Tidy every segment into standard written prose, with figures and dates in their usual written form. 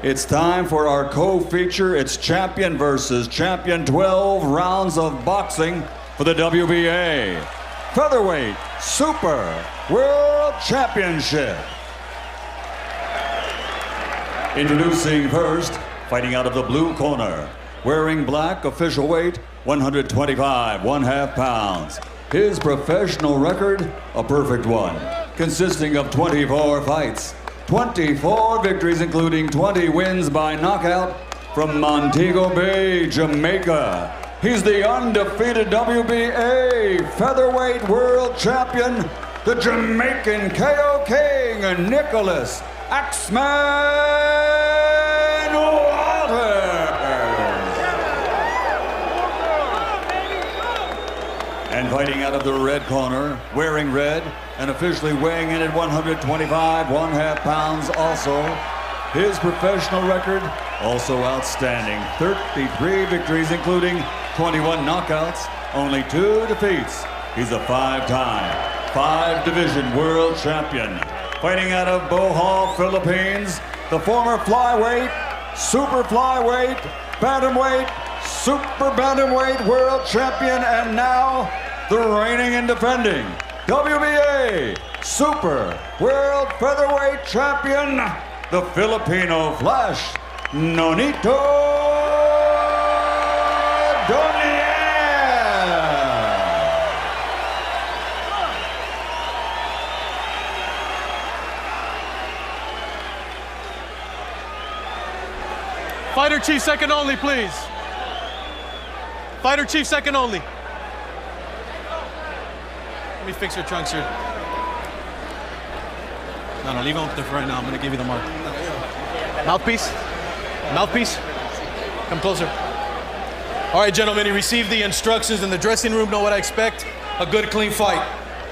It's time for our co-feature. It's champion versus champion, 12 rounds of boxing for the WBA Featherweight Super World Championship. Introducing first, fighting out of the blue corner, wearing black, official weight 125 1/2 pounds. His professional record, a perfect one, consisting of 24 fights, 24 victories, including 20 wins by knockout from Montego Bay, Jamaica. He's the undefeated WBA Featherweight World Champion, the Jamaican KO King, Nicholas Axeman Walters. And fighting out of the red corner, wearing red, and officially weighing in at 125 1/2 pounds also. His professional record, also outstanding. 33 victories, including 21 knockouts, only 2 defeats. He's a 5-time, 5-division world champion. Fighting out of Bohol, Philippines, the former flyweight, super flyweight, bantamweight, super bantamweight world champion, and now the reigning and defending WBA Super World Featherweight Champion, the Filipino Flash, Nonito Donaire. Fighter chief second only, please. Fighter chief second only. Let me fix your trunks here. No, leave them up there for right now. I'm gonna give you the mark. Mouthpiece? Mouthpiece? Come closer. All right, gentlemen, you received the instructions in the dressing room. Know what I expect? A good, clean fight.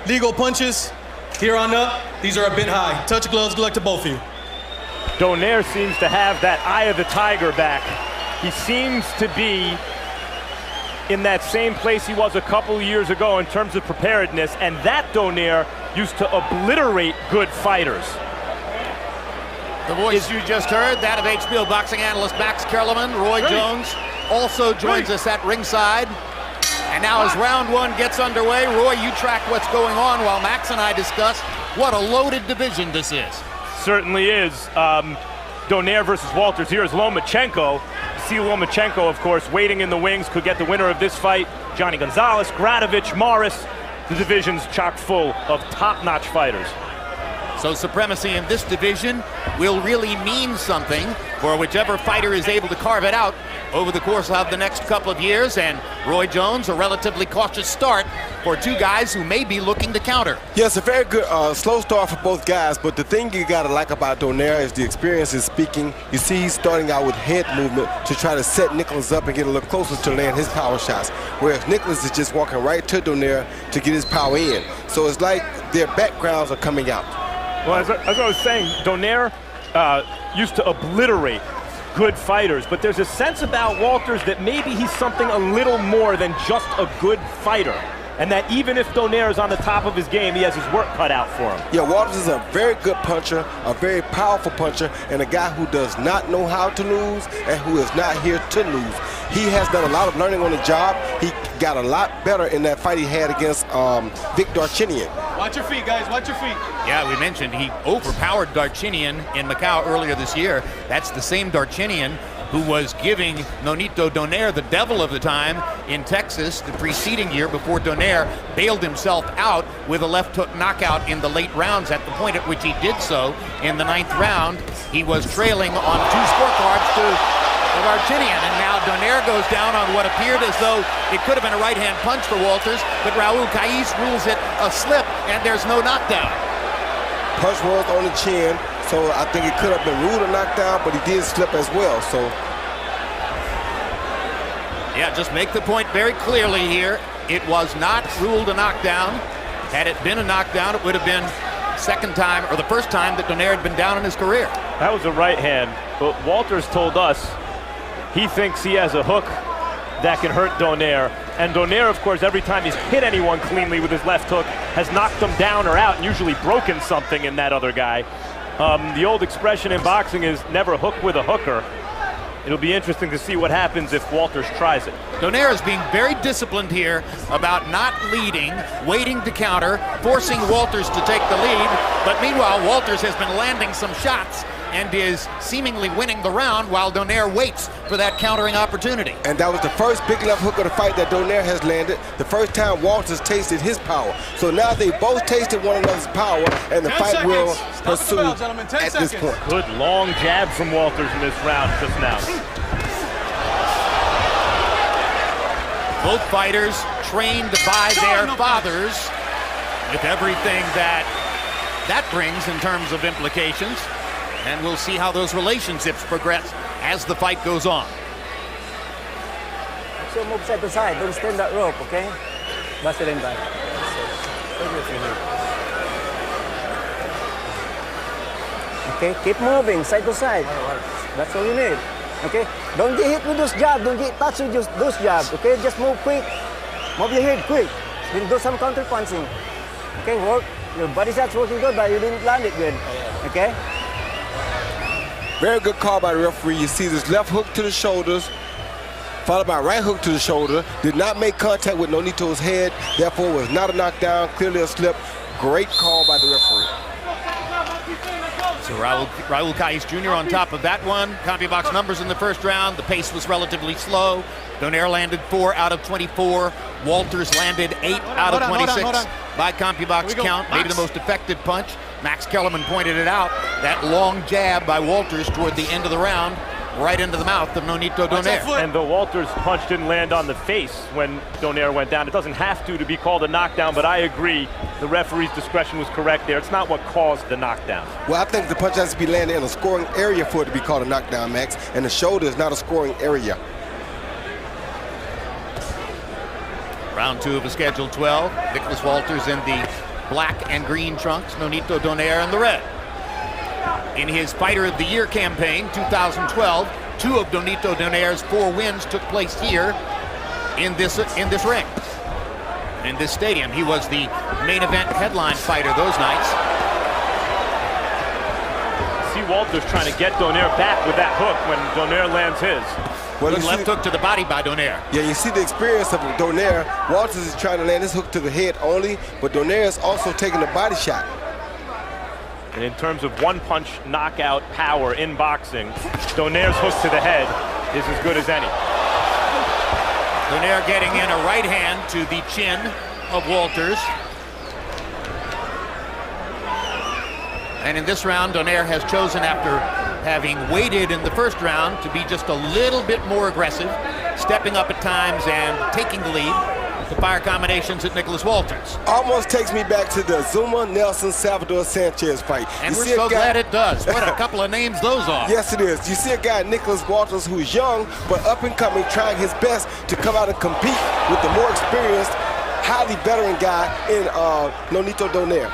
Legal punches, here on up, these are a bit high. Touch gloves, good luck to both of you. Donaire seems to have that eye of the tiger back. He seems to be in that same place he was a couple years ago in terms of preparedness, and that Donaire used to obliterate good fighters. The voice you just heard, that of HBO boxing analyst Max Kellerman. Roy Jones also joins us at ringside. And now as round one gets underway, Roy, you track what's going on while Max and I discuss what a loaded division this is. Certainly is. Donaire versus Walters. Here's Lomachenko. See Lomachenko, of course, waiting in the wings, could get the winner of this fight. Johnny Gonzalez, Gradovich, Morris. The division's chock full of top-notch fighters. So supremacy in this division will really mean something for whichever fighter is able to carve it out over the course of the next couple of years. And Roy Jones, a relatively cautious start for two guys who may be looking to counter. Yes, a very good slow start for both guys, but the thing you gotta like about Donaire is the experience is speaking. You see he's starting out with head movement to try to set Nicholas up and get a little closer to land his power shots, whereas Nicholas is just walking right to Donaire to get his power in. So it's like their backgrounds are coming out. Well, as I was saying, Donaire used to obliterate good fighters, but there's a sense about Walters that maybe he's something a little more than just a good fighter, and that even if Donaire is on the top of his game, he has his work cut out for him. Yeah, Walters is a very good puncher, a very powerful puncher, and a guy who does not know how to lose and who is not here to lose. He has done a lot of learning on the job. He got a lot better in that fight he had against Vic Darchinyan. Watch your feet, guys, watch your feet. Yeah, we mentioned he overpowered Darchinyan in Macau earlier this year. That's the same Darchinyan who was giving Nonito Donaire the devil of the time in Texas the preceding year before Donaire bailed himself out with a left hook knockout in the late rounds. At the point at which he did so in the 9th round, he was trailing on 2 scorecards to Darchinyan, and now Donaire goes down on what appeared as though it could have been a right-hand punch for Walters, but Raul Caiz rules it a slip, and there's no knockdown. Punch was on the chin, so I think it could have been ruled a knockdown, but he did slip as well. So, yeah, just make the point very clearly here. It was not ruled a knockdown. Had it been a knockdown, it would have been second time, or the first time that Donaire had been down in his career. That was a right hand, but Walters told us he thinks he has a hook that can hurt Donaire. And Donaire, of course, every time he's hit anyone cleanly with his left hook, has knocked them down or out and usually broken something in that other guy. The old expression in boxing is never hook with a hooker. It'll be interesting to see what happens if Walters tries it. Donaire is being very disciplined here about not leading, waiting to counter, forcing Walters to take the lead. But meanwhile, Walters has been landing some shots and is seemingly winning the round while Donaire waits for that countering opportunity. And that was the first big left hook of the fight that Donaire has landed. The first time Walters tasted his power. So now they both tasted one another's power, and the fight will pursue at this point. Good long jab from Walters in this round just now. Both fighters trained by their fathers with everything that brings in terms of implications. And we'll see how those relationships progress as the fight goes on. So move side to side, don't stand that rope, okay? Bust it in back. Okay, keep moving side to side. That's all you need. Okay? Don't get hit with those jabs, don't get touched with just those jabs, okay? Just move quick. Move your head quick. Then do some counter punching. Okay, work. Your body shot's working good, but you didn't land it good. Okay? Very good call by the referee. You see this left hook to the shoulders, followed by a right hook to the shoulder. Did not make contact with Nonito's head, therefore was not a knockdown, clearly a slip. Great call by the referee. So Raul Caiz Jr. on top of that one. CompuBox numbers in the first round. The pace was relatively slow. Donaire landed 4 out of 24. Walters landed 8 out of 26 by CompuBox count. Maybe the most effective punch. Max Kellerman pointed it out. That long jab by Walters toward the end of the round, right into the mouth of Nonito Donaire. And the Walters punch didn't land on the face when Donaire went down. It doesn't have to be called a knockdown, but I agree the referee's discretion was correct there. It's not what caused the knockdown. Well, I think the punch has to be landed in a scoring area for it to be called a knockdown, Max, and the shoulder is not a scoring area. Round 2 of a scheduled 12. Nicholas Walters in the black and green trunks, Nonito Donaire in the red. In his Fighter of the Year campaign, 2012, 2 of Nonito Donaire's 4 wins took place here in this ring, in this stadium. He was the main event headline fighter those nights. See Walters trying to get Donaire back with that hook when Donaire lands his. Well, Good left hook to the body by Donaire. Yeah, you see the experience of Donaire. Walters is trying to land his hook to the head only, but Donaire is also taking a body shot. And in terms of one-punch knockout power in boxing, Donaire's hook to the head is as good as any. Donaire getting in a right hand to the chin of Walters. And in this round, Donaire has chosen, after having waited in the first round, to be just a little bit more aggressive, stepping up at times and taking the lead. The fire combinations at Nicholas Walters. Almost takes me back to the Zuma Nelson Salvador Sanchez fight. And we're so glad it does. What a couple of names those are. Yes, it is. You see a guy, Nicholas Walters, who's young but up and coming, trying his best to come out and compete with the more experienced, highly veteran guy in Nonito Donaire.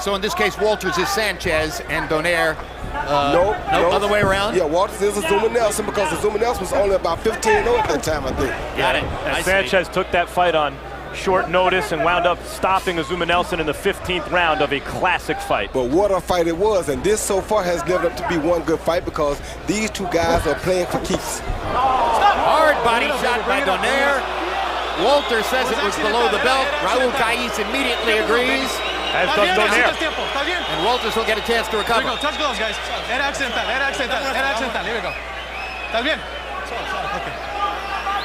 So in this case, Walters is Sanchez and Donaire. No, other way around? Yeah, Walters is a Zuma Nelson because the Zuma Nelson was only about 15-0 at that time, I think. Got it. And Sanchez took that fight on short notice and wound up stopping Azuma Nelson in the 15th round of a classic fight. But what a fight it was, and this so far has lived up to be one good fight because these two guys are playing for keeps. Hard body shot by Donaire. Walters says it was below the belt. Raul Caiz immediately agrees. As does Donaire. And Walters will get a chance to recover. Here we go. Touch gloves, guys. Head accidental. Head accidental. Head accidental. Here we go. ¿Estás bien? Okay.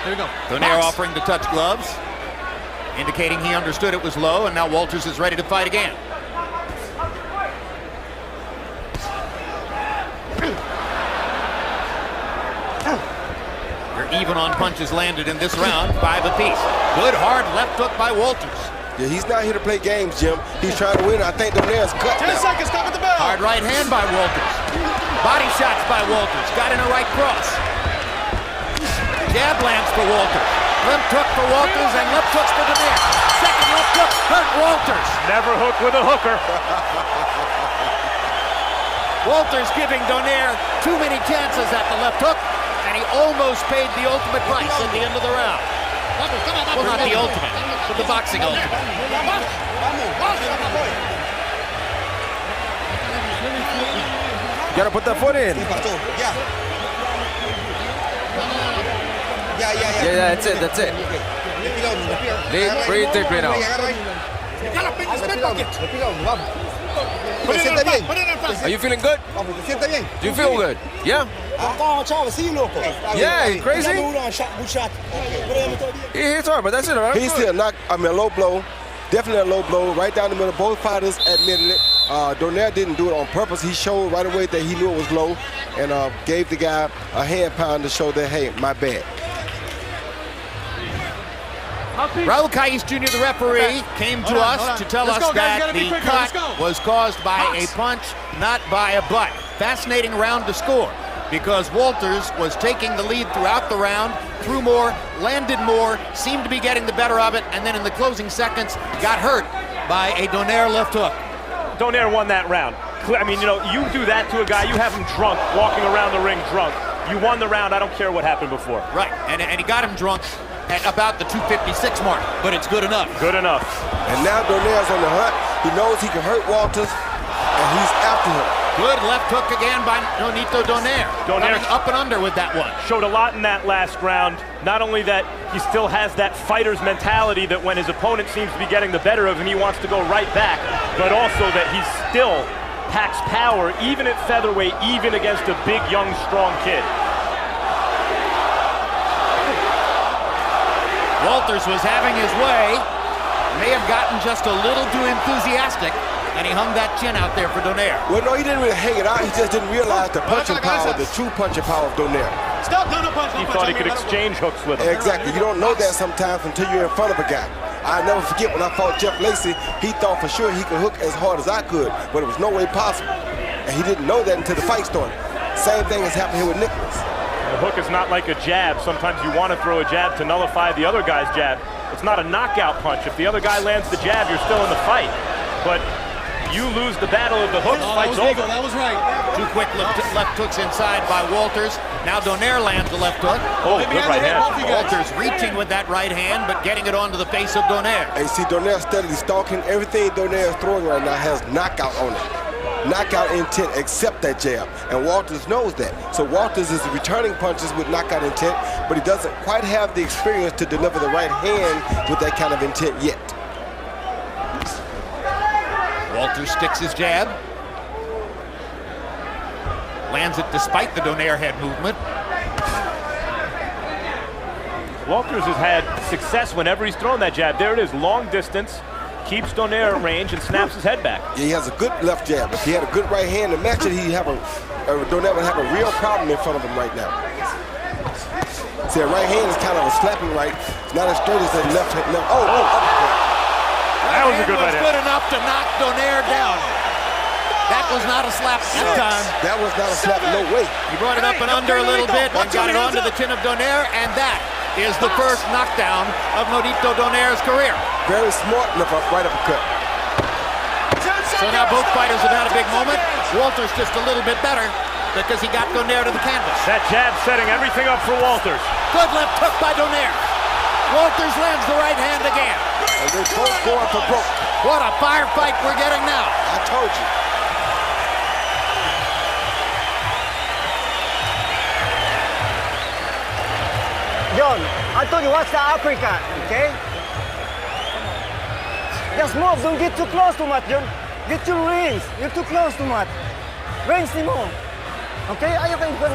Here we go. Donaire offering to touch gloves, indicating he understood it was low, and now Walters is ready to fight again. We're even on punches landed in this round, 5 apiece. Good hard left hook by Walters. Yeah, he's not here to play games, Jim. He's trying to win. I think Donaire's cut 10 now. seconds, stop at the bell. Hard right hand by Walters. Body shots by Walters. Got in a right cross. Jab lands for Walters. Left hook for Walters and left hooks for Donaire. Second left hook hurt Walters. Never hook with a hooker. Walters giving Donaire too many chances at the left hook, and he almost paid the ultimate price at the end of the round. Well, not the ultimate, but the boxing ultimate. Gotta put that foot in. Yeah, that's it, that's it. Breathe deep, breathe out. Are you feeling good? Do you feel good? Yeah? Yeah, you crazy? He hits hard, but that's it, right? He's still a low blow. Definitely a low blow, right down the middle. Both fighters admitted it. Donaire didn't do it on purpose. He showed right away that he knew it was low and gave the guy a hand pound to show that, hey, my bad. Raul Caiz Jr., the referee, came to us to tell us that the cut was caused by a punch, not by a butt. Fascinating round to score because Walters was taking the lead throughout the round, threw more, landed more, seemed to be getting the better of it, and then in the closing seconds got hurt by a Donaire left hook. Donaire won that round. I mean, you know, you do that to a guy, you have him drunk, walking around the ring drunk. You won the round, I don't care what happened before. Right, and he got him drunk at about the 256 mark, but it's good enough. Good enough. And now Donaire's on the hunt. He knows he can hurt Walters, and he's after him. Good left hook again by Nonito Donaire. Donaire coming up and under with that one. Showed a lot in that last round. Not only that, he still has that fighter's mentality that when his opponent seems to be getting the better of him, he wants to go right back, but also that he still packs power, even at featherweight, even against a big, young, strong kid. Walters was having his way, may have gotten just a little too enthusiastic, and he hung that chin out there for Donaire. Well, no, he didn't really hang it out. He just didn't realize the punching power, the true punching power of Donaire. He thought he could exchange hooks with him. Exactly. You don't know that sometimes until you're in front of a guy. I never forget when I fought Jeff Lacey, he thought for sure he could hook as hard as I could, but it was no way possible. And he didn't know that until the fight started. Same thing has happened here with Nicholas. The hook is not like a jab. Sometimes you want to throw a jab to nullify the other guy's jab. It's not a knockout punch. If the other guy lands the jab, you're still in the fight. But you lose the battle of the hooks, fight's over. That was right. Two quick left hooks inside by Walters. Now Donaire lands the left hook. Oh, good right hand. Walters reaching with that right hand, but getting it onto the face of Donaire. And you see Donaire steadily stalking. Everything Donaire is throwing right now has knockout on it. Knockout intent except that jab, and Walters knows that. So Walters is returning punches with knockout intent, but he doesn't quite have the experience to deliver the right hand with that kind of intent yet. Walters sticks his jab. Lands it despite the Donaire head movement. Walters has had success whenever he's thrown that jab. There it is, long distance. Keeps Donaire at range and snaps his head back. Yeah, he has a good left jab. If he had a good right hand to match it, Donaire would have a real problem in front of him right now. See, a right hand is kind of a slapping right. It's not as straight as that left hand. Oh, uppercut. That was a good right hand. Good enough to knock Donaire down. That was not a slap that time. That was not a slap, no way. He brought it up and under a little bit and got it onto the chin of Donaire, and that is the first knockdown of Nonito Donaire's career. Very smart right uppercut. So now both fighters have had a big moment. Walters just a little bit better because he got Donaire to the canvas. That jab setting everything up for Walters. Good left hook by Donaire. Walters lands the right hand again. And they're both going for broke. What a firefight we're getting now. I told you. John, I told you, watch the uppercut, okay? Just move, don't get too close too much, John. Get your rings, you're too close too much. Rings ni mo. Okay, ayaw kayong run.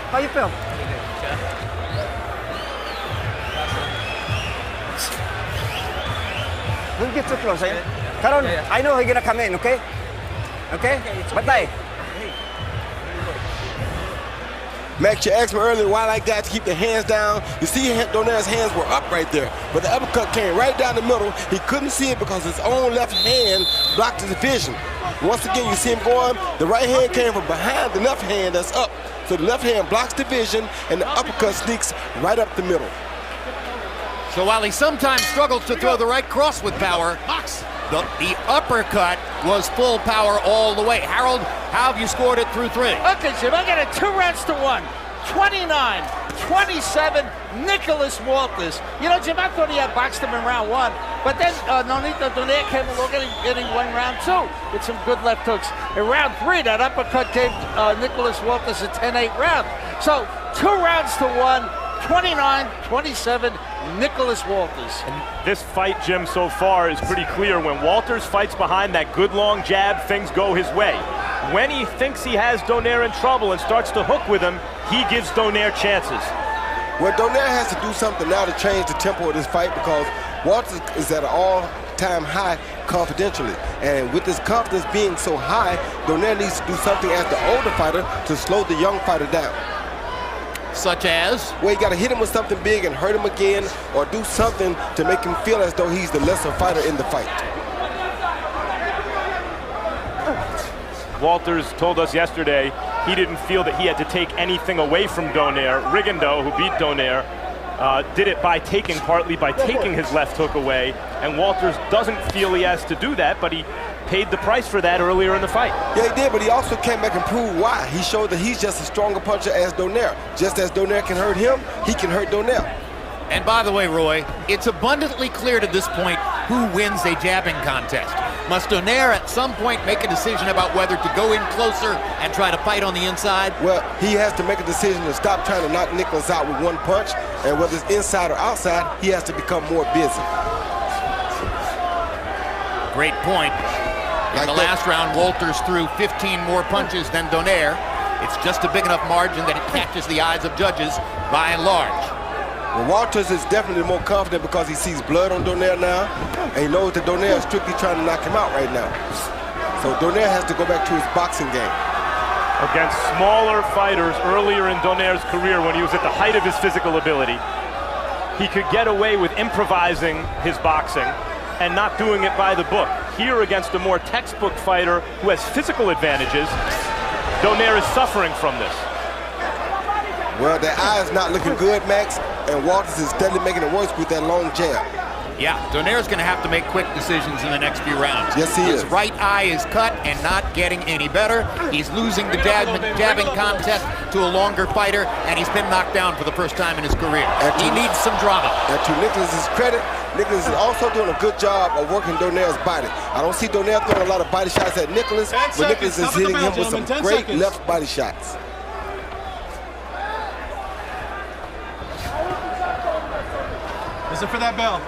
How you feel? Don't get too close, eh? Karon, I know you're gonna come in, okay? Okay? Batay. Max, you asked me earlier why I got to keep the hands down. You see Donaire's hands were up right there, but the uppercut came right down the middle. He couldn't see it because his own left hand blocked his vision. Once again, you see him going, the right hand came from behind the left hand that's up. So the left hand blocks the vision, and the uppercut sneaks right up the middle. So while he sometimes struggles to throw the right cross with power, the uppercut was full power all the way. Harold, how have you scored it through three? Okay, Jim, I got it 2-1. 29-27, Nicholas Walters. You know, Jim, I thought he had boxed him in round one. But then Nonito Donaire came along and he won round 2 with some good left hooks. In round 3, that uppercut gave Nicholas Walters a 10-8 round. So 2 rounds to 1, 29-27, Nicholas Walters. And this fight, Jim, so far is pretty clear. When Walters fights behind that good long jab, things go his way. When he thinks he has Donaire in trouble and starts to hook with him, he gives Donaire chances. Well, Donaire has to do something now to change the tempo of this fight because Walters is at an all-time high confidentially. And with his confidence being so high, Donaire needs to do something as the older fighter to slow the young fighter down. Such as? Well, you got to hit him with something big and hurt him again, or do something to make him feel as though he's the lesser fighter in the fight. Walters told us yesterday he didn't feel that he had to take anything away from Donaire. Rigondeaux, who beat Donaire, did it partly by taking his left hook away, and Walters doesn't feel he has to do that, but he paid the price for that earlier in the fight. Yeah, he did, but he also came back and proved why. He showed that he's just a stronger puncher as Donaire. Just as Donaire can hurt him, he can hurt Donaire. And by the way, Roy, it's abundantly clear to this point who wins a jabbing contest. Must Donaire at some point make a decision about whether to go in closer and try to fight on the inside? Well, he has to make a decision to stop trying to knock Nicholas out with one punch, and whether it's inside or outside, he has to become more busy. Great point. In the last round, Walters threw 15 more punches than Donaire. It's just a big enough margin that it catches the eyes of judges by and large. Well, Walters is definitely more confident because he sees blood on Donaire now, and he knows that Donaire is strictly trying to knock him out right now. So Donaire has to go back to his boxing game. Against smaller fighters earlier in Donaire's career, when he was at the height of his physical ability, he could get away with improvising his boxing and not doing it by the book. Here, against a more textbook fighter who has physical advantages, Donaire is suffering from this. Well, their eye is not looking good, Max, and Walters is steadily making it worse with that long jab. Yeah, Donaire's going to have to make quick decisions in the next few rounds. Yes, he is. His right eye is cut and not getting any better. He's losing the jabbing contest to a longer fighter, and he's been knocked down for the first time in his career. He needs some drama. And to Nicholas's credit, Nicholas is also doing a good job of working Donaire's body. I don't see Donaire throwing a lot of body shots at Nicholas, but Nicholas is hitting him with some great left body shots. Listen for that bell.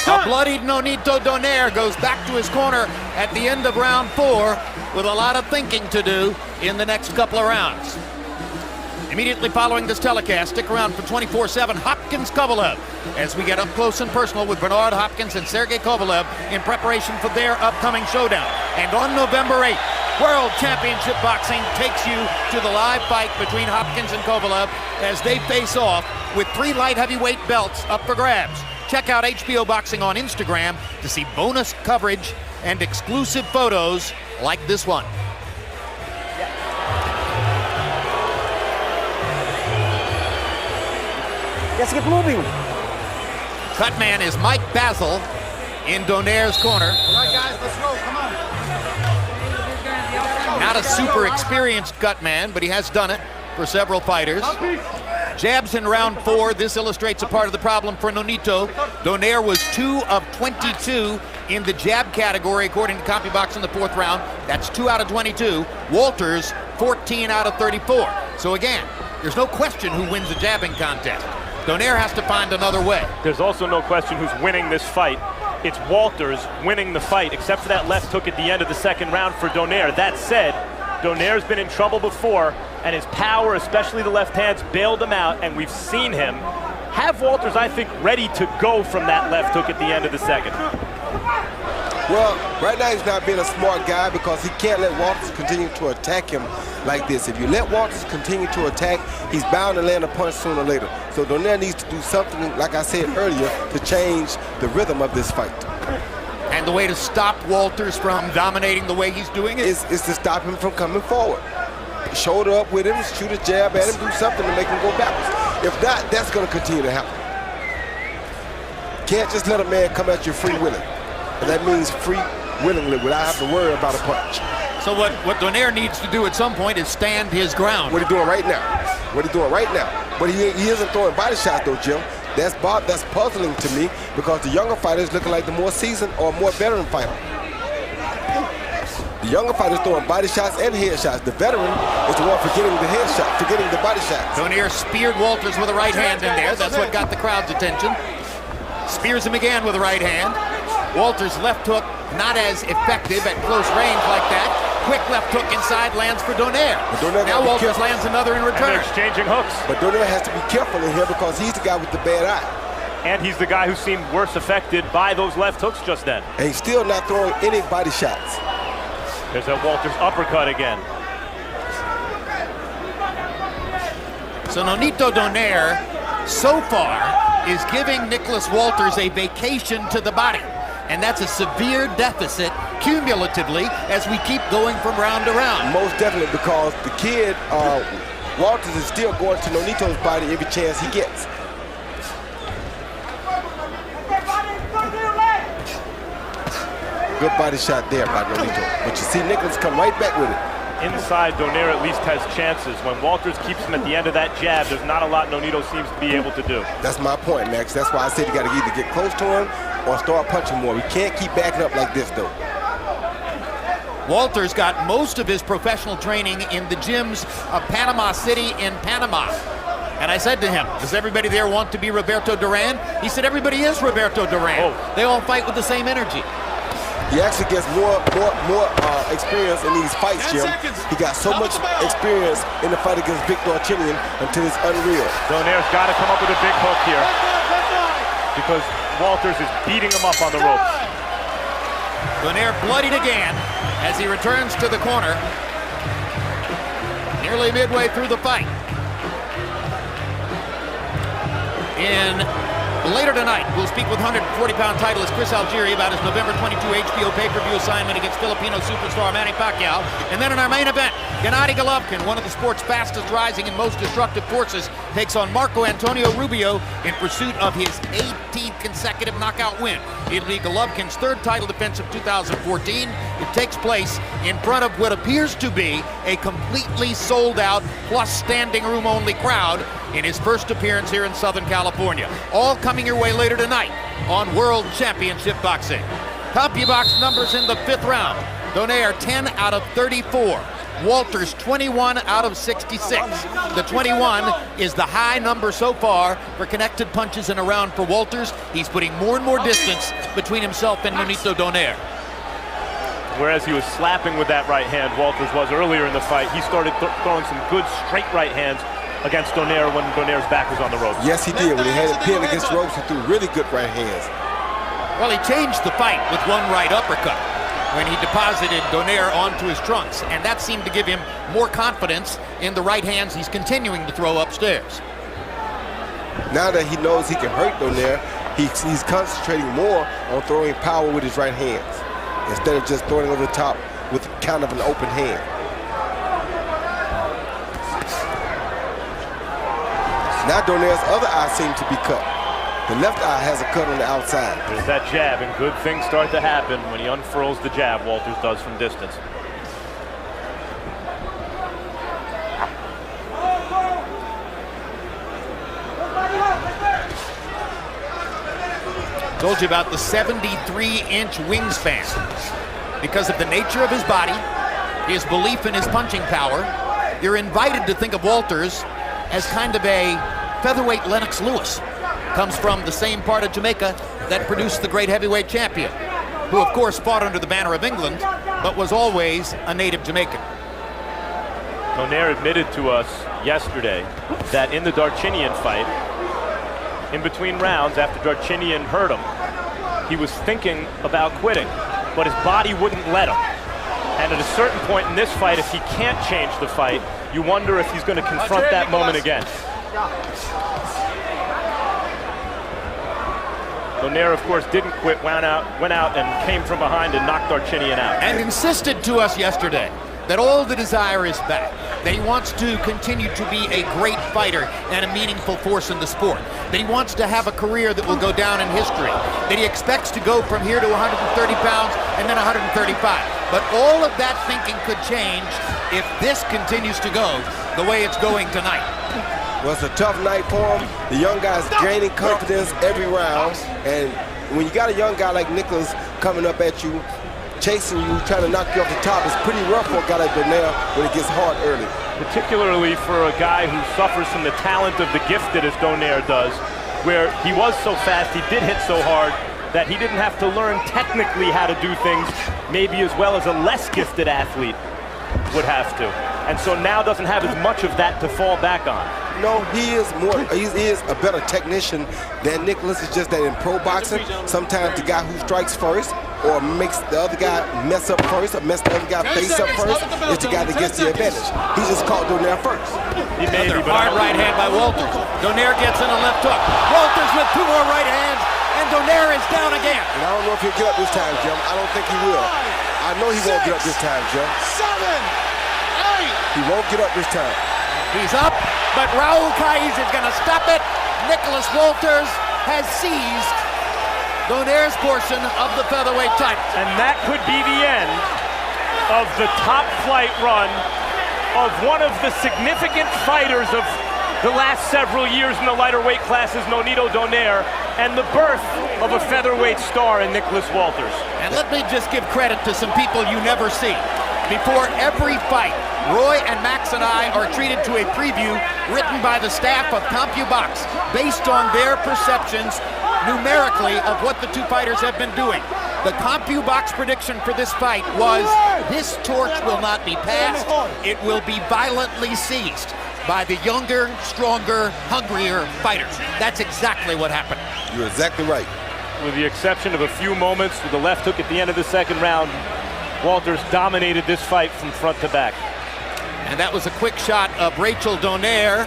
A bloodied Nonito Donaire goes back to his corner at the end of round 4 with a lot of thinking to do in the next couple of rounds. Immediately following this telecast, stick around for 24/7 Hopkins-Kovalev as we get up close and personal with Bernard Hopkins and Sergey Kovalev in preparation for their upcoming showdown. And on November 8th, World Championship Boxing takes you to the live fight between Hopkins and Kovalev as they face off with 3 light heavyweight belts up for grabs. Check out HBO Boxing on Instagram to see bonus coverage and exclusive photos like this one. Let's get moving. Cutman is Mike Basil in Donaire's corner. All right, guys, let's roll. Come on. Not a super experienced Cutman, but he has done it for several fighters. Jabs in round 4. This illustrates a part of the problem for Nonito. Donaire was 2 of 22 in the jab category, according to CompuBox in the 4th round. That's 2 out of 22. Walters, 14 out of 34. So again, there's no question who wins the jabbing contest. Donaire has to find another way. There's also no question who's winning this fight. It's Walters winning the fight, except for that left hook at the end of the 2nd round for Donaire. That said, Donaire's been in trouble before, and his power, especially the left hands, bailed him out, and we've seen him have Walters, I think, ready to go from that left hook at the end of the 2nd. Well, right now he's not being a smart guy because he can't let Walters continue to attack him like this. If you let Walters continue to attack, he's bound to land a punch sooner or later. So Donaire needs to do something, like I said earlier, to change the rhythm of this fight. And the way to stop Walters from dominating the way he's doing it is to stop him from coming forward. Shoulder up with him, shoot a jab at him, do something to make him go backwards. If not, that's going to continue to happen. Can't just let a man come at you free-willing. And that means free-willingly without having to worry about a punch. So what Donaire needs to do at some point is stand his ground. What he's doing right now. What he's doing right now. But he isn't throwing body shots, though, Jim. That's puzzling to me because the younger fighters looking like the more seasoned or more veteran fighter. The younger fighters throwing body shots and head shots. The veteran is the one forgetting the head shot, forgetting the body shots. Donaire speared Walters with a right hand in there. That's what got the crowd's attention. Spears him again with a right hand. Walters' left hook not as effective at close range like that. Quick left hook inside lands for Donaire. Now Walters lands another in return. And they're exchanging hooks. But Donaire has to be careful in here because he's the guy with the bad eye. And he's the guy who seemed worse affected by those left hooks just then. And he's still not throwing any body shots. There's that Walters uppercut again. So Nonito Donaire, so far, is giving Nicholas Walters a vacation to the body. And that's a severe deficit cumulatively as we keep going from round to round. Most definitely, because the kid, Walters, is still going to Nonito's body every chance he gets. Good body shot there by Nonito. But you see Nicholas come right back with it. Inside, Donaire at least has chances. When Walters keeps him at the end of that jab, there's not a lot Nonito seems to be able to do. That's my point, Max. That's why I said you got to either get close to him or start punching more. We can't keep backing up like this, though. Walters got most of his professional training in the gyms of Panama City in Panama. And I said to him, does everybody there want to be Roberto Duran? He said, everybody is Roberto Duran. Oh. They all fight with the same energy. He actually gets more experience in these fights, Jim. He got so much experience in the fight against Victor Darchinyan until it's unreal. Donaire's got to come up with a big hook here because Walters is beating him up on the ropes. Donaire bloodied again as he returns to the corner, nearly midway through the fight. Later tonight, we'll speak with 140-pound titleist Chris Algieri about his November 22 HBO pay-per-view assignment against Filipino superstar Manny Pacquiao. And then in our main event, Gennady Golovkin, one of the sport's fastest rising and most destructive forces, takes on Marco Antonio Rubio in pursuit of his 18th consecutive knockout win. It'll be Golovkin's third title defense of 2014. It takes place in front of what appears to be a completely sold-out plus standing room only crowd in his first appearance here in Southern California. All coming your way later tonight on World Championship Boxing. CompuBox numbers in the 5th round. Donaire 10 out of 34. Walters 21 out of 66. The 21 is the high number so far for connected punches in a round for Walters. He's putting more and more distance between himself and Nonito Donaire. Whereas he was slapping with that right hand, Walters was earlier in the fight, he started throwing some good straight right hands against Donaire when Donaire's back was on the ropes. Yes, he did. When he had it pinned against the ropes, he threw really good right hands. Well, he changed the fight with one right uppercut when he deposited Donaire onto his trunks, and that seemed to give him more confidence in the right hands he's continuing to throw upstairs. Now that he knows he can hurt Donaire, he's concentrating more on throwing power with his right hands instead of just throwing over the top with kind of an open hand. Now Donaire's other eye seems to be cut. The left eye has a cut on the outside. There's that jab, and good things start to happen when he unfurls the jab, Walters does from distance. Told you about the 73-inch wingspan. Because of the nature of his body, his belief in his punching power, you're invited to think of Walters as kind of a featherweight Lennox Lewis. Comes from the same part of Jamaica that produced the great heavyweight champion, who of course fought under the banner of England, but was always a native Jamaican. Donaire admitted to us yesterday that in the Darchinyan fight, in between rounds after Darchinyan hurt him, he was thinking about quitting, but his body wouldn't let him. And at a certain point in this fight, if he can't change the fight, you wonder if he's going to confront that moment again. Donaire, of course, didn't quit, went out and came from behind and knocked Darchinyan out. And insisted to us yesterday that all the desire is back, that he wants to continue to be a great fighter and a meaningful force in the sport, that he wants to have a career that will go down in history, that he expects to go from here to 130 pounds and then 135. But all of that thinking could change if this continues to go the way it's going tonight. Well, it's a tough night for him. The young guy's gaining confidence every round. And when you got a young guy like Nicholas coming up at you, chasing you, trying to knock you off the top, it's pretty rough for a guy like Donaire when it gets hard early. Particularly for a guy who suffers from the talent of the gifted as Donaire does, where he was so fast, he did hit so hard, that he didn't have to learn technically how to do things maybe as well as a less gifted athlete would have to. And so now doesn't have as much of that to fall back on. No, he is a better technician than Nicholas. It's just that in pro boxing, sometimes the guy who strikes first or makes the other guy mess up first or mess the other guy face up first is the guy that gets the advantage. He just caught Donaire first. He may be, but hard right hand by Walters. Donaire gets in a left hook. Walters with 2 more right hands, and Donaire is down again. And I don't know if he'll get up this time, Jim. I don't think he will. I know he won't get up this time, Jim. 7, 8. He won't get up this time. He's up, but Raul Kais is going to stop it. Nicholas Walters has seized Donaire's portion of the featherweight title. And that could be the end of the top flight run of one of the significant fighters of the last several years in the lighter weight classes, Nonito Donaire, and the birth of a featherweight star in Nicholas Walters. And let me just give credit to some people you never see. Before every fight, Roy and Max and I are treated to a preview written by the staff of CompuBox based on their perceptions numerically of what the 2 fighters have been doing. The CompuBox prediction for this fight was this torch will not be passed, it will be violently seized by the younger, stronger, hungrier fighters. That's exactly what happened. You're exactly right. With the exception of a few moments with the left hook at the end of the second round, Walters dominated this fight from front to back. And that was a quick shot of Rachel Donaire,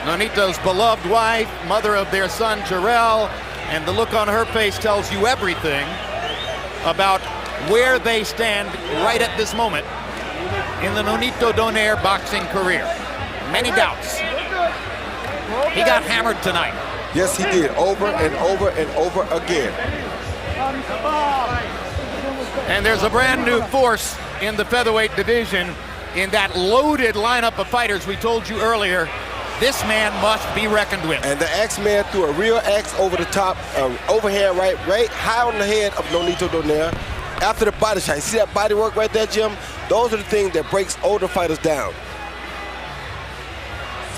Nonito's beloved wife, mother of their son Jarrell, and the look on her face tells you everything about where they stand right at this moment in the Nonito Donaire boxing career. Many doubts. He got hammered tonight. Yes, he did, over and over and over again. And there's a brand new force in the featherweight division in that loaded lineup of fighters we told you earlier. This man must be reckoned with. And the X-Man threw a real X over the top, overhand right high on the head of Nonito Donaire after the body shot. You see that body work right there, Jim? Those are the things that breaks older fighters down.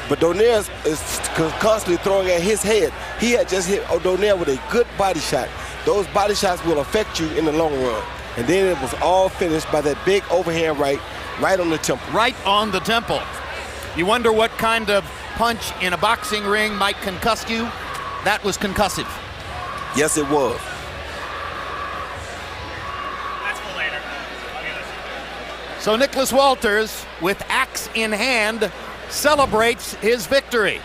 But Donaire is constantly throwing at his head. He had just hit Donaire with a good body shot. Those body shots will affect you in the long run. And then it was all finished by that big overhand right on the temple. Right on the temple. You wonder what kind of punch in a boxing ring might concuss you? That was concussive. Yes, it was. So Nicholas Walters, with axe in hand, celebrates his victory.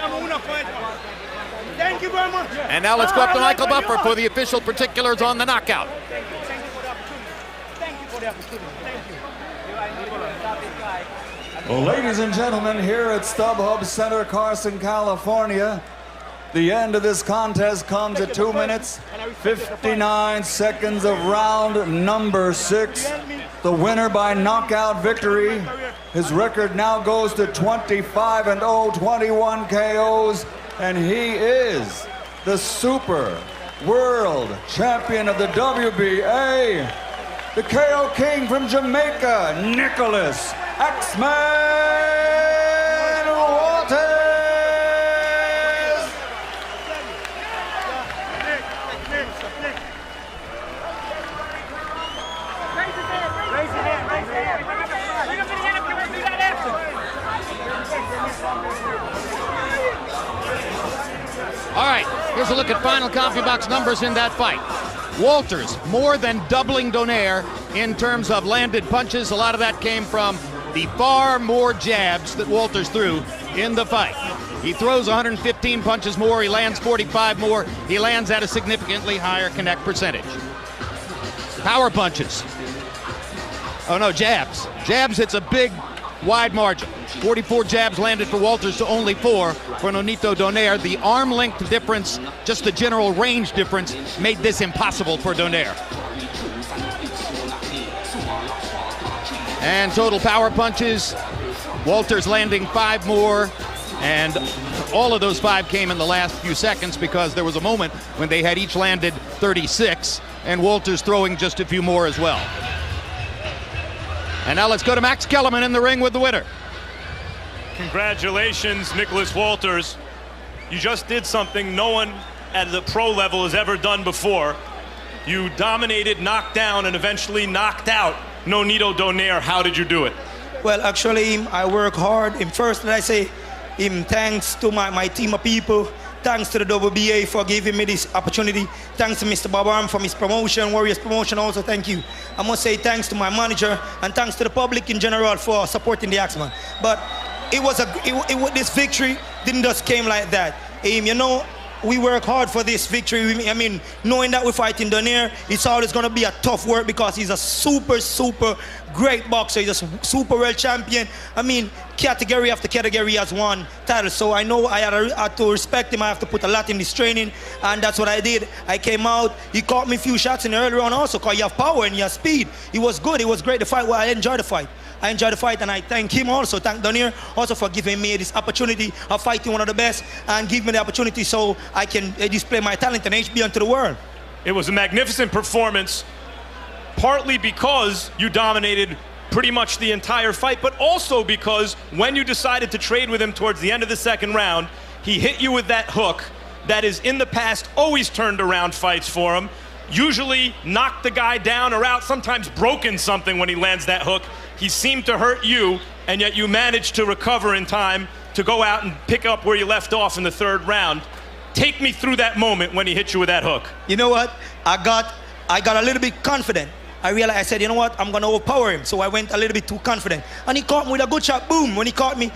Thank you very much. And now let's go up to Michael Buffer for the official particulars on the knockout. Thank you for the opportunity. Thank you. Well, ladies and gentlemen, here at StubHub Center, Carson, California, the end of this contest comes at 2 minutes, 59 seconds of round number 6. The winner by knockout victory. His record now goes to 25-0, 21 KOs, and he is the Super World Champion of the WBA, the KO King from Jamaica, Nicholas X-Man Walters. All right, here's a look at final CompuBox numbers in that fight. Walters more than doubling Donaire in terms of landed punches. A lot of that came from the far more jabs that Walters threw in the fight. He throws 115 punches more, he lands 45 more, he lands at a significantly higher connect percentage. Power punches. Oh no, jabs. Jabs, it's a big, wide margin. 44 jabs landed for Walters to only 4 for Nonito Donaire. The arm length difference, just the general range difference, made this impossible for Donaire. And total power punches, Walters landing 5 more, And all of those 5 came in the last few seconds because there was a moment when they had each landed 36, and Walters throwing just a few more as well. And now let's go to Max Kellerman in the ring with the winner. Congratulations, Nicholas Walters. You just did something no one at the pro level has ever done before. You dominated, knocked down, and eventually knocked out Nonito Donaire. How did you do it? Well, actually, I work hard. First, let I say, thanks to my team of people. Thanks to the WBA for giving me this opportunity. Thanks to Mr. Bob Arm for his promotion, Warriors promotion also, thank you. I must say thanks to my manager and thanks to the public in general for supporting the Axeman. But this victory didn't just came like that. You know, we work hard for this victory. I mean, knowing that we're fighting Donaire, it's always going to be a tough work because he's a super, super great boxer. He's a super world champion. I mean, category after category has won titles. So I know I had to respect him. I have to put a lot in this training, and that's what I did. I came out. He caught me a few shots in the early round also because you have power and you have speed. It was good. It was great. The fight, well, I enjoyed the fight. I enjoyed the fight, and I thank him also, thank Donaire also for giving me this opportunity of fighting one of the best and give me the opportunity so I can display my talent and HB onto the world. It was a magnificent performance, partly because you dominated pretty much the entire fight, but also because when you decided to trade with him towards the end of the second round, he hit you with that hook that is in the past always turned around fights for him, usually knocked the guy down or out, sometimes broken something when he lands that hook. He seemed to hurt you, and yet you managed to recover in time to go out and pick up where you left off in the third round. Take me through that moment when he hit you with that hook. You know what? I got a little bit confident. I realized, I said, you know what? I'm going to overpower him. So I went a little bit too confident. And he caught me with a good shot. Boom. When he caught me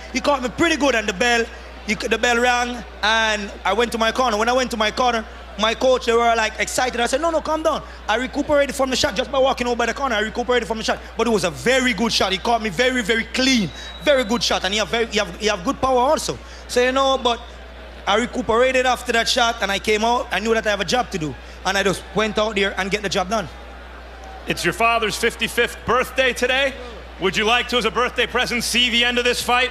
pretty good. And the bell rang, and I went to my corner. When I went to my corner, my coach, they were like excited. I said, no, calm down. I recuperated from the shot just by walking over by the corner. I recuperated from the shot. But it was a very good shot. He caught me very, very clean. Very good shot. And you have good power also. So, you know, but I recuperated after that shot, and I came out. I knew that I have a job to do. And I just went out there and get the job done. It's your father's 55th birthday today. Would you like to, as a birthday present, see the end of this fight?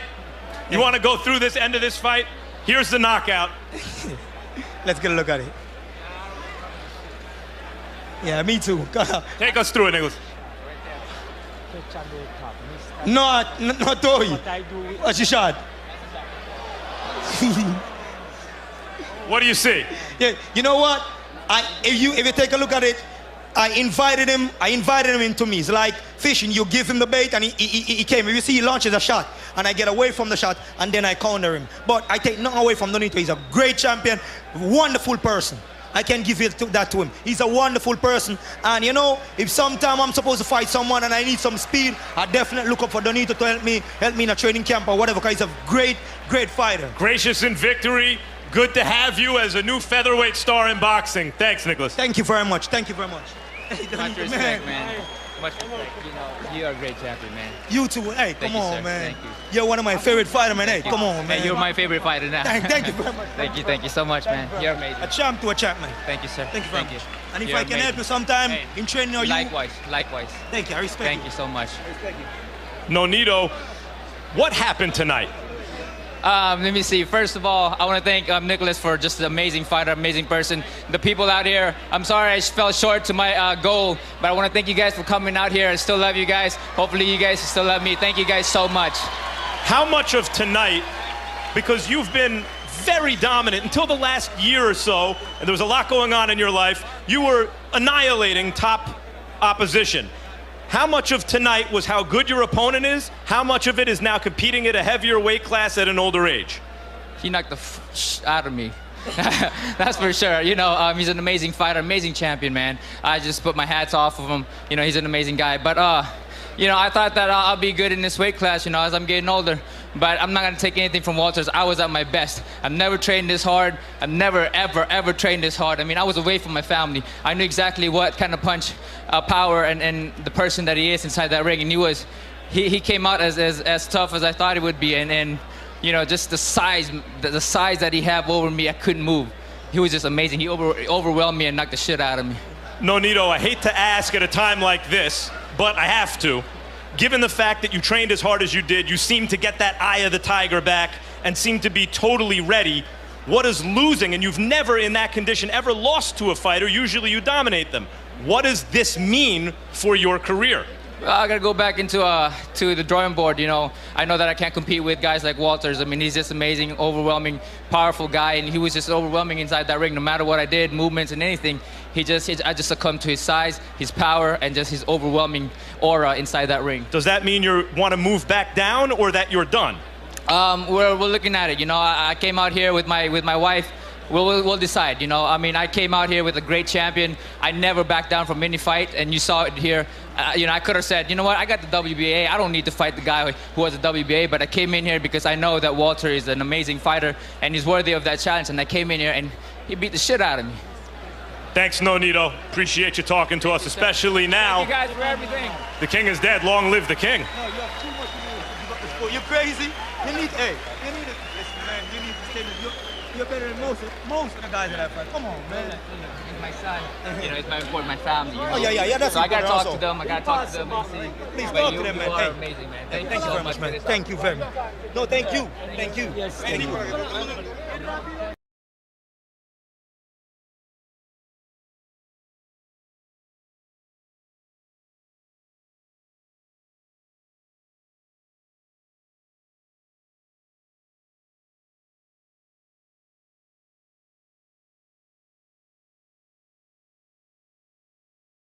You want to go through this end of this fight? Here's the knockout. Let's get a look at it. Yeah, me too. Take us through it, Nicholas. No, Toy. What's your shot? What do you see? Yeah, you know what? If you take a look at it, I invited him into me. It's like fishing. You give him the bait and he came. If you see, he launches a shot and I get away from the shot and then I counter him. But I take nothing away from Nonito. He's a great champion, wonderful person. I can give that to him. He's a wonderful person. And you know, if sometime I'm supposed to fight someone and I need some speed, I definitely look up for Nonito to help me in a training camp or whatever, because he's a great, great fighter. Gracious in victory. Good to have you as a new featherweight star in boxing. Thanks, Nicholas. Thank you very much. Thank you very much. Much respect, man. Much respect. You know, you're a great champion, man. You too. Hey, come on, sir. man. Thank you. You're one of my favorite fighters, man. Hey, come on, man. Hey, you're my favorite fighter now. Thank you very much. Thank you so much, man. You're amazing. A champ to a champ, man. Thank you, sir. Thank you very much. And if You're I can amazing. help you sometime in training or you... Likewise. Thank you. I respect you. Thank you so much. Nonito, what happened tonight? Let me see. First of all, I want to thank Nicholas for just an amazing fighter, amazing person. The people out here, I'm sorry I fell short to my goal, but I want to thank you guys for coming out here. I still love you guys. Hopefully you guys still love me. Thank you guys so much. How much of tonight, because you've been very dominant until the last year or so, and there was a lot going on in your life, you were annihilating top opposition. How much of tonight was how good your opponent is? How much of it is now competing at a heavier weight class at an older age? He knocked the out of me. That's for sure. You know, he's an amazing fighter, amazing champion, man. I just put my hats off of him. You know, he's an amazing guy. But, you know, I thought that I'll be good in this weight class, you know, as I'm getting older. But I'm not going to take anything from Walters. I was at my best. I've never trained this hard. I've never, ever trained this hard. I mean, I was away from my family. I knew exactly what kind of punch, power, and the person that he is inside that ring. And he came out as tough as I thought he would be. And you know, just the size that he had over me, I couldn't move. He was just amazing. He overwhelmed me and knocked the shit out of me. Nonito, I hate to ask at a time like this, but I have to. given the fact that you trained as hard as you did, you seem to get that eye of the tiger back and seem to be totally ready. What does losing, and you've never in that condition ever lost to a fighter, usually you dominate them. What does this mean for your career? Well, I gotta go back into to the drawing board. You know, I know that I can't compete with guys like Walters. I mean, he's just amazing, overwhelming, powerful guy, and he was just overwhelming inside that ring. No matter what I did, movements and anything, I just succumbed to his size, his power, and just his overwhelming aura inside that ring. Does that mean you want to move back down, or that you're done? We're looking at it. You know, I came out here with my wife. We'll decide, you know. I mean, I came out here with a great champion. I never backed down from any fight, and you saw it here. You know, I could have said, you know what, I got the WBA. I don't need to fight the guy who has the WBA, but I came in here because I know that Walter is an amazing fighter, and he's worthy of that challenge, and I came in here, and he beat the shit out of me. Thanks, Nonito. Appreciate you talking to us, especially now. Thank you guys for everything. The king is dead. Long live the king. No, you have too much to do to give up the sport. You're crazy. You need to, listen, man, you need to stay with you're better than most of the guys that I fight. Come on, man. It's my son. You know, it's my important, my family. You know? Oh, yeah, that's so I gotta talk also. to them. I gotta talk to them and see. Please But talk to them, man. You are Hey. amazing, man. Thank you very much, man. Thank you very much. No, thank you. Thank you. Thank you.